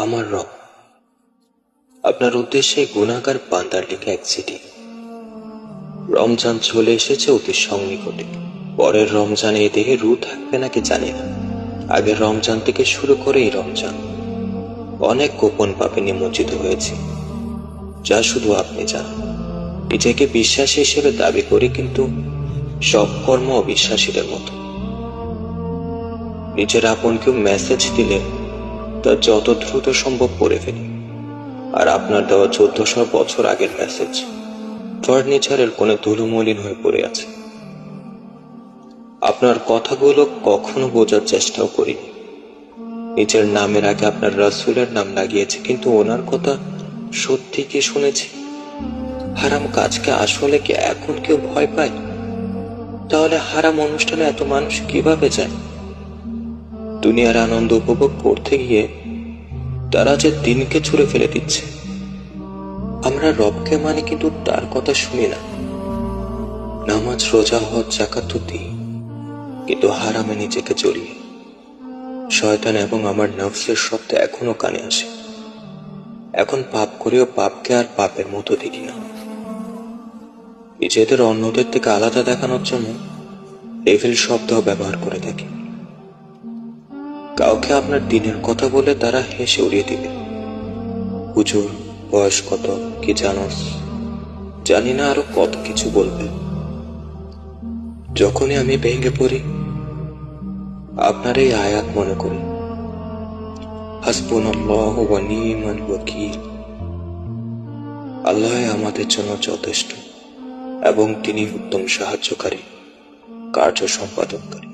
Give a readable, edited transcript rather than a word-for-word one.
আমার রব, আপনার উদ্দেশ্যে গুনাহগার বান্দার লেখা এক চিঠি। রমজান চলে এসেছে অতি সন্নিকটে। পরের রমজানে এই দেহে রূহ থাকবে নাকি জানি না। আগের রমজান থেকে শুরু করে এই রমজান অনেক গোপন পাপে নিমজ্জিত হয়েছে, যা শুধু আপনি জানেন। নিজেকে বিশ্বাসী হিসেবে দাবি করি, কিন্তু সব কর্ম অবিশ্বাসীদের মতো। নিজের আপন কেউ মেসেজ দিলে তা যত দ্রুত সম্ভব পড়ে ফেলি। আর আপনার দেওয়া 1400 বছর আগের মেসেজ ফার্নিচারের কোণে ধুলোমলিন হয়ে পড়ে আছে। আপনার কথাগুলো কখনো বোঝার চেষ্টাও করিনি। নিজের নামের আগে আপনার রাসূলের নাম লাগিয়েছে, কিন্তু ওনার কথা সত্যি কি শুনেছি? হারাম কাজকে আসলে কি এখন কেউ ভয় পায়? তাহলে হারাম অনুষ্ঠানে এত মানুষ কিভাবে যায়? দুনিয়ার আনন্দ উপভোগ করতে গিয়ে তারা যে দিনকে ছুঁড়ে ফেলে দিচ্ছে। আমরা রবকে মানি, কিন্তু তার কথা শুনি না। নামাজ, রোজা, হজ, যাকাত তো দিই, কিন্তু হারামে নিজেকে জড়িয়ে। শয়তান এবং আমার নফসের শব্দ এখনো কানে আসে। এখন পাপ করেও পাপকে আর পাপের মতো দেখি না। নিজেদের অন্যদের থেকে আলাদা দেখানোর জন্য ডেভিল শব্দ ব্যবহার করে থাকি। কাউকে আপনার দিনের কথা বলে তারা হেসে উড়িয়ে দিবে। হুজুর, বয়স কত, কি জানোস? জানি না, আরো কত কিছু বলবে। যখনই আমি ভেঙে পড়ি, আপনার এই আয়াত মনে করি, হাসবুনাল্লাহু ওয়া নি'মাল ওয়াকিল। আল্লাহ আমাদের জন্য যথেষ্ট এবং তিনি উত্তম সাহায্যকারী, কার্য সম্পাদনকারী।